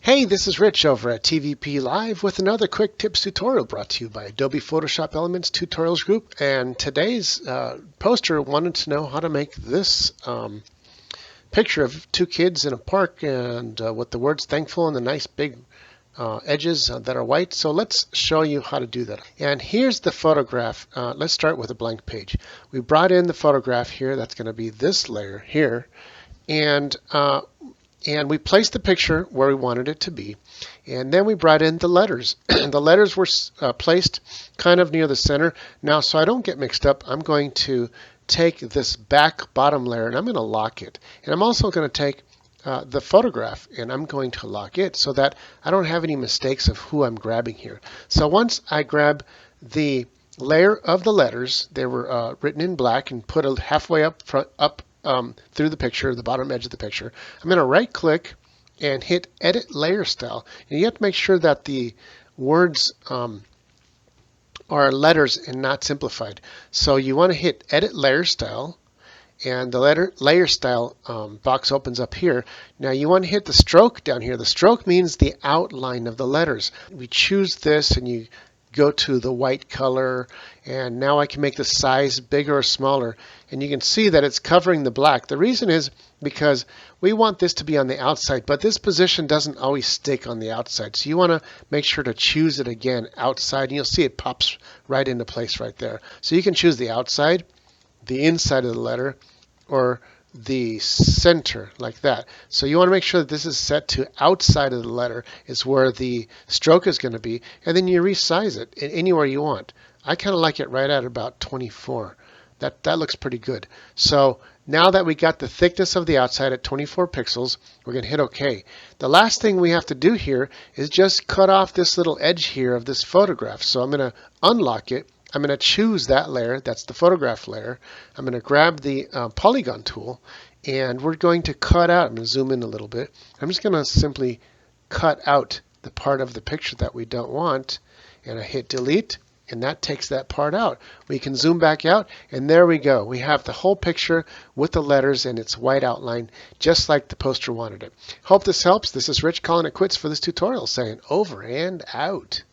Hey, this is Rich over at TVP Live with another quick tips tutorial brought to you by Adobe Photoshop Elements Tutorials Group. And today's poster wanted to know how to make this picture of two kids in a park and with the words thankful and the nice big edges that are white. So let's show you how to do that. And here's the photograph. Let's start with a blank page. We brought in the photograph here. That's going to be this layer here. And we placed the picture where we wanted it to be. And then we brought in the letters. The letters were placed kind of near the center. Now, so I don't get mixed up, I'm going to take this back bottom layer and I'm going to lock it. And I'm also going to take the photograph and I'm going to lock it so that I don't have any mistakes of who I'm grabbing here. So once I grab the layer of the letters, they were written in black and put halfway up through the picture, the bottom edge of the picture. I'm going to right click and hit Edit Layer Style. And you have to make sure that the words are letters and not simplified. So you want to hit Edit Layer Style, and the Layer Style box opens up here. Now you want to hit the stroke down here. The stroke means the outline of the letters. We choose this and you go to the white color, and now I can make the size bigger or smaller, and you can see that it's covering the black. The reason is because we want this to be on the outside, but this position doesn't always stick on the outside, so you want to make sure to choose it again outside, and you'll see it pops right into place right there. So you can choose the outside, the inside of the letter, or the center like that. So you want to make sure that this is set to outside of the letter is where the stroke is going to be, and then you resize it anywhere you want. I kind of like it right at about 24. That looks pretty good. So now that we got the thickness of the outside at 24 pixels, we're going to hit OK. The last thing we have to do here is just cut off this little edge here of this photograph. So I'm going to unlock it. I'm going to choose that layer, that's the photograph layer. I'm going to grab the polygon tool and we're going to cut out, I'm going to zoom in a little bit. I'm just going to simply cut out the part of the picture that we don't want, and I hit delete and that takes that part out. We can zoom back out and there we go. We have the whole picture with the letters and its white outline just like the poster wanted it. Hope this helps. This is Rich calling it quits for this tutorial saying over and out.